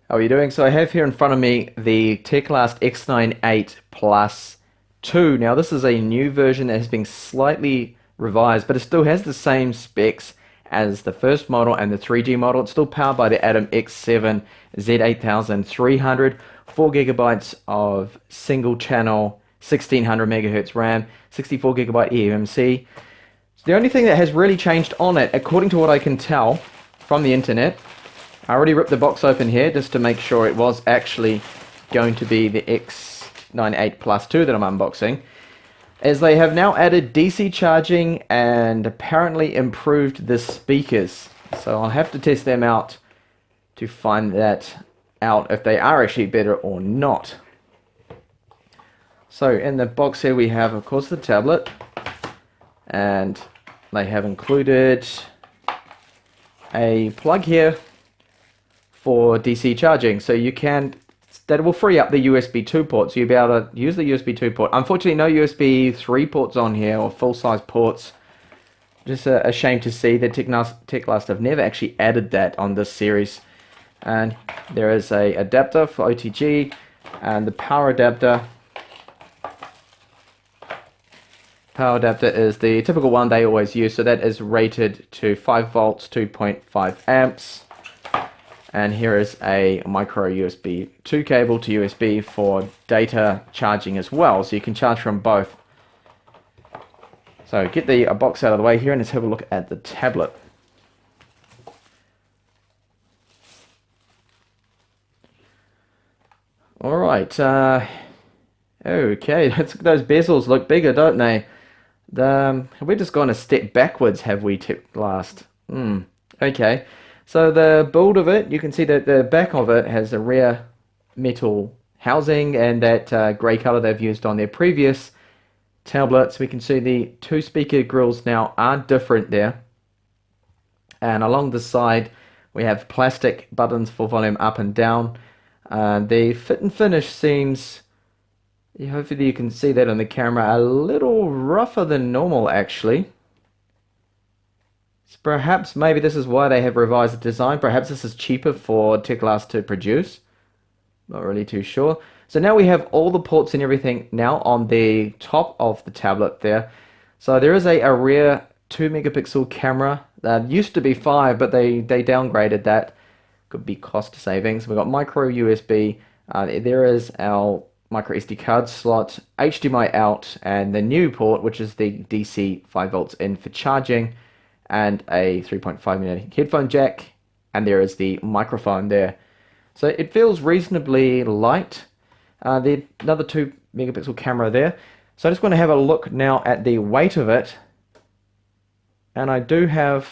How are you doing? So I have here in front of me the Teclast X98 Plus 2. Now this is a new version that has been slightly revised, but it still has the same specs as the first model and the 3G model. It's still powered by the Atom X7 Z8300, 4 gigabytes of single channel, 1600 megahertz RAM, 64 gigabyte eMMC. So the only thing that has really changed on it, according to what I can tell from the internet, I already ripped the box open here just to make sure it was actually going to be the X98 Plus 2 that I'm unboxing, as they have now added DC charging and apparently improved the speakers. So I'll have to test them out to find that out if they are actually better or not. So in the box here we have, of course, the tablet, and they have included a plug here for DC charging, so that will free up the USB 2 port, so you'll be able to use the USB 2 port. Unfortunately, no USB 3 ports on here, or full-size ports. Just a shame to see that Teclast have never actually added that on this series. And there is a adapter for OTG, and the power adapter. Power adapter is the typical one they always use, so that is rated to 5 volts, 2.5 amps. And here is a micro USB 2 cable to USB for data charging as well, so you can charge from both. So get the box out of the way here and let's have a look at the tablet. Alright, okay, those bezels look bigger, don't they? Have we just gone a step backwards, have we, Teclast? Okay. So the build of it, you can see that the back of it has a rear metal housing and that grey color they've used on their previous tablets. We can see the two speaker grills now are different there. And along the side, we have plastic buttons for volume up and down. The fit and finish seems, hopefully you can see that on the camera, a little rougher than normal actually. So perhaps maybe this is why they have revised the design. Perhaps this is cheaper for Teclast to produce. Not really too sure. So now we have all the ports and everything now on the top of the tablet there. So there is a rear 2 megapixel camera. That used to be 5, but they downgraded that. Could be cost savings. We've got micro USB. There is our micro SD card slot, HDMI out, and the new port, which is the DC 5 volts in for charging, and a 3.5mm headphone jack, and there is the microphone there. So it feels reasonably light. Another 2 megapixel camera there. So I just want to have a look now at the weight of it. And I do have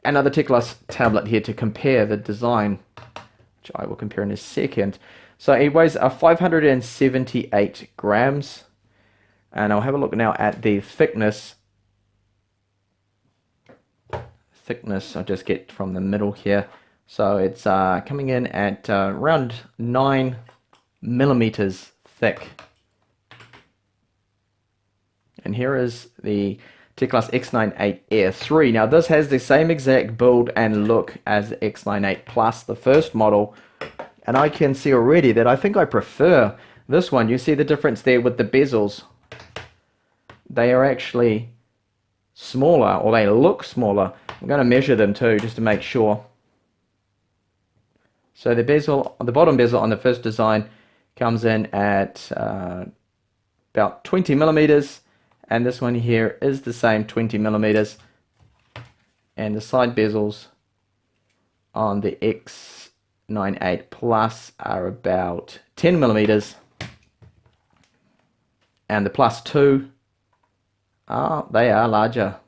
another Teclast tablet here to compare the design, which I will compare in a second. So it weighs 578 grams. And I'll have a look now at the thickness. I'll just get from the middle here. So it's coming in at around 9 millimeters thick. And here is the Teclast X98 Air 3. Now this has the same exact build and look as the X98 Plus, the first model. And I can see already that I think I prefer this one. You see the difference there with the bezels. They are actually smaller, or they look smaller. I'm going to measure them too, just to make sure. So the bezel, the bottom bezel on the first design comes in at about 20 millimeters, and this one here is the same 20 millimeters. And the side bezels on the X98 Plus are about 10 millimeters, and the Plus 2, they are larger.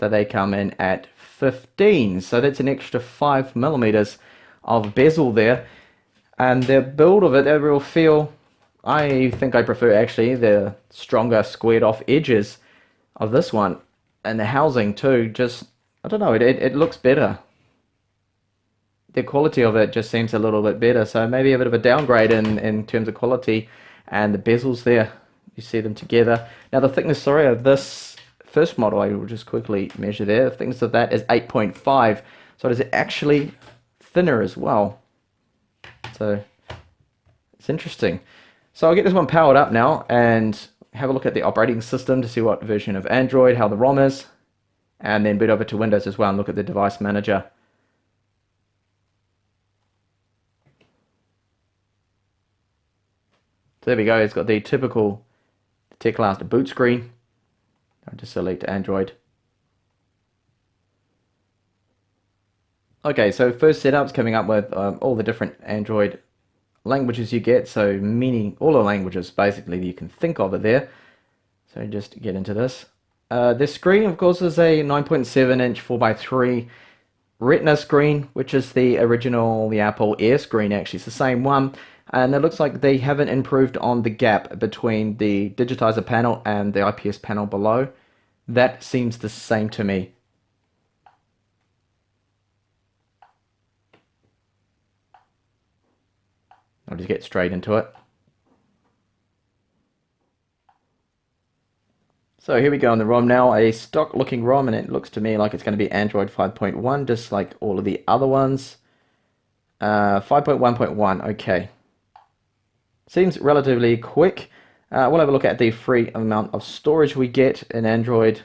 So they come in at 15, so that's an extra 5 millimeters of bezel there. And the build of it, the real feel, I think I prefer actually the stronger squared off edges of this one. And the housing too, just, I don't know, it looks better. The quality of it just seems a little bit better, so maybe a bit of a downgrade in terms of quality. And the bezels there, you see them together. Now the thickness, sorry, of this first model, I will just quickly measure there. The thickness of that is 8.5, so it is actually thinner as well. So it's interesting. So I'll get this one powered up now and have a look at the operating system to see what version of Android, how the ROM is, and then boot over to Windows as well and look at the device manager. So there we go, it's got the typical Teclast boot screen. I'll just select Android. Okay, so first setup's coming up with all the different Android languages you get, so all the languages basically that you can think of are there. So just get into this. This screen, of course, is a 9.7-inch 4x3 Retina screen, which is the original, the Apple Air screen actually. It's the same one. And it looks like they haven't improved on the gap between the digitizer panel and the IPS panel below. That seems the same to me. I'll just get straight into it. So here we go on the ROM now, a stock looking ROM, and it looks to me like it's going to be Android 5.1, just like all of the other ones. 5.1.1, okay. Seems relatively quick. We'll have a look at the free amount of storage we get in Android.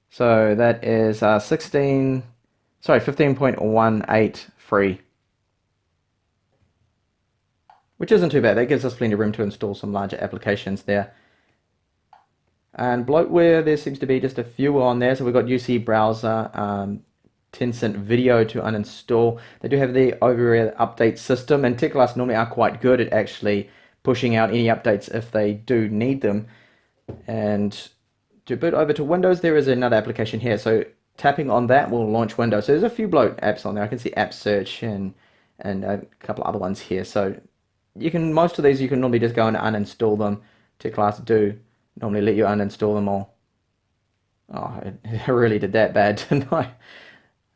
So that is 15.18 free. Which isn't too bad. That gives us plenty of room to install some larger applications there. And bloatware, there seems to be just a few on there. So we've got UC Browser, Tencent Video to uninstall. They do have the over-air update system, and Teclast normally are quite good at actually pushing out any updates if they do need them. And to boot over to Windows, there is another application here. So tapping on that will launch Windows. So there's a few bloat apps on there. I can see App Search and a couple of other ones here. So most of these you can normally just go and uninstall them. Teclast do normally let you uninstall them all. Oh, I really did that bad, didn't I?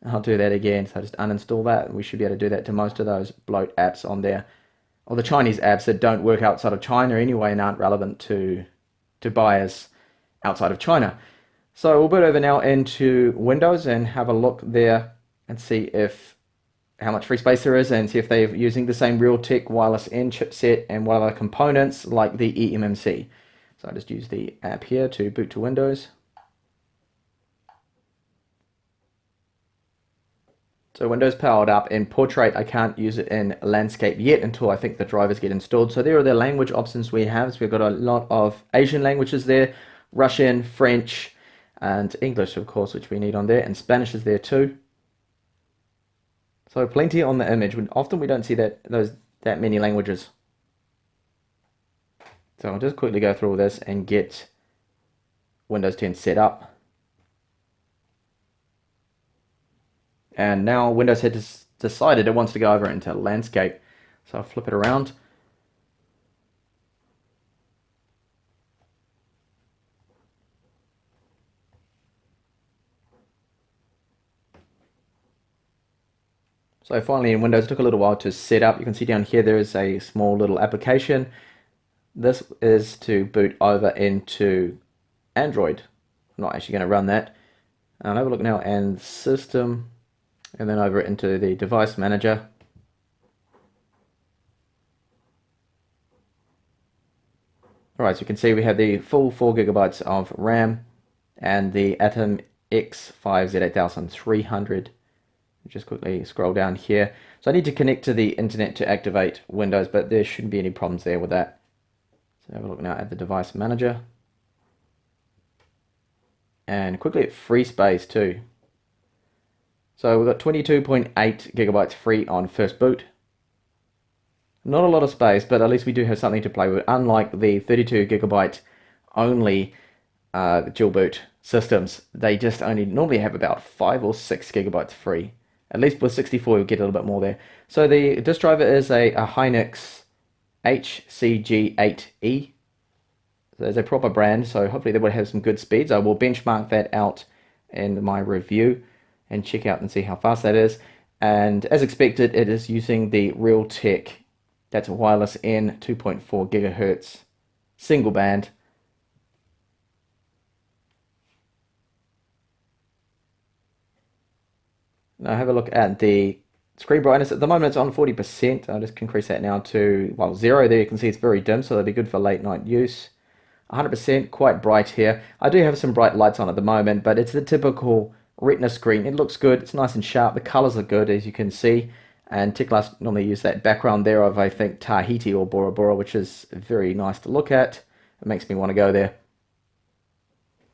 I'll do that again. So just uninstall that. We should be able to do that to most of those bloat apps on there. Or the Chinese apps that don't work outside of China anyway and aren't relevant to buyers outside of China. So we'll boot over now into Windows and have a look there and see how much free space there is and see if they're using the same Realtek wireless N chipset and what other components like the eMMC. So I just use the app here to boot to Windows. So Windows powered up. In Portrait, I can't use it in Landscape yet until I think the drivers get installed. So there are the language options we have. So we've got a lot of Asian languages there, Russian, French, and English, of course, which we need on there, and Spanish is there too. So plenty on the image. Often we don't see that many languages. So I'll just quickly go through all this and get Windows 10 set up. And now Windows has decided it wants to go over into Landscape. So I'll flip it around. So finally in Windows, it took a little while to set up. You can see down here there is a small little application. This is to boot over into Android. I'm not actually going to run that. I'll have a look now and System, and then over into the Device Manager. Alright, so you can see we have the full 4 GB of RAM and the Atom X5Z8300. Just quickly scroll down here. So I need to connect to the internet to activate Windows, but there shouldn't be any problems there with that. So have a look now at the Device Manager. And quickly at free space too. So we've got 22.8 GB free on first boot. Not a lot of space, but at least we do have something to play with, unlike the 32 GB only dual boot systems. They just only normally have about 5 or 6 GB free. At least with 64 you'll get a little bit more there. So the disk driver is a Hynix HCG8E. So there's a proper brand, so hopefully they will have some good speeds. I will benchmark that out in my review and check out and see how fast that is. And as expected, it is using the Realtek, that's a wireless N 2.4 GHz single band. Now have a look at the Screen brightness at the moment it's on 40%. I'll just increase that now to, well, 0 there. You can see it's very dim, so that'll be good for late night use. 100%, quite bright here. I do have some bright lights on at the moment, but it's the typical Retina screen. It looks good, it's nice and sharp, the colors are good as you can see. And Teclast normally use that background there of, I think, Tahiti or Bora Bora, which is very nice to look at. It makes me want to go there.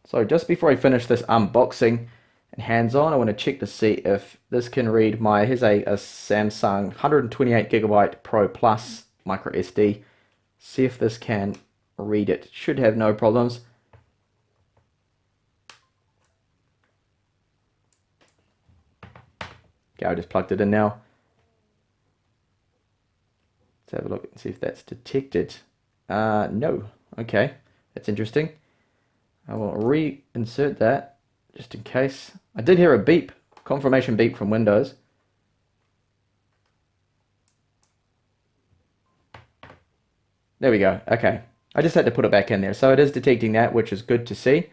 So just before I finish this unboxing and hands-on, I want to check to see if this can read my, here's a Samsung 128GB Pro Plus micro SD. See if this can read it. Should have no problems. Okay, I just plugged it in now. Let's have a look and see if that's detected. No. Okay, that's interesting. I will reinsert that just in case. I did hear a beep, confirmation beep from Windows. There we go. Okay, I just had to put it back in there. So it is detecting that, which is good to see.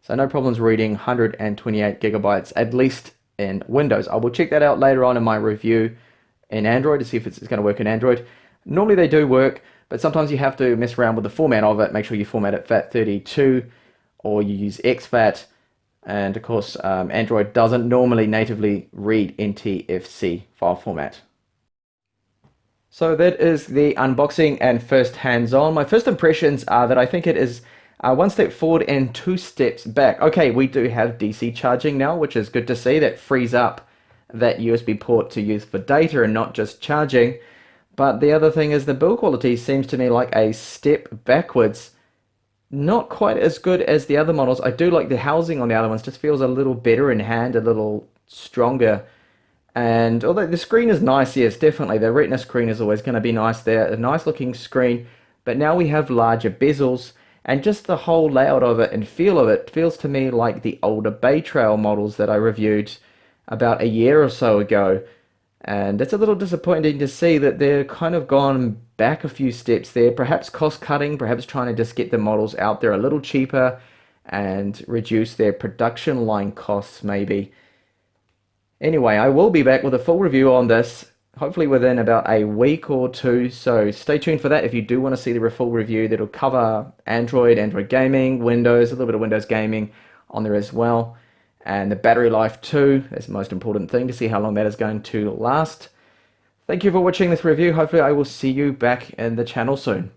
So no problems reading 128GB, at least in Windows. I will check that out later on in my review in Android to see if it's going to work in Android. Normally they do work, but sometimes you have to mess around with the format of it. Make sure you format it FAT32 or you use exFAT. And of course, Android doesn't normally natively read NTFC file format. So that is the unboxing and first hands-on. My first impressions are that I think it is one step forward and two steps back. Okay, we do have DC charging now, which is good to see. That frees up that USB port to use for data and not just charging. But the other thing is the build quality seems to me like a step backwards. Not quite as good as the other models. I do like the housing on the other ones, just feels a little better in hand, a little stronger. And although the screen is nice, yes, definitely. The Retina screen is always going to be nice there. A nice looking screen. But now we have larger bezels. And just the whole layout of it and feel of it feels to me like the older Bay Trail models that I reviewed about a year or so ago. And it's a little disappointing to see that they're kind of gone back a few steps there. Perhaps cost cutting, perhaps trying to just get the models out there a little cheaper and reduce their production line costs maybe. Anyway, I will be back with a full review on this, hopefully within about a week or two. So stay tuned for that if you do want to see the full review. That'll cover Android, Android gaming, Windows, a little bit of Windows gaming on there as well. And the battery life too, that's the most important thing, to see how long that is going to last. Thank you for watching this review. Hopefully I will see you back in the channel soon.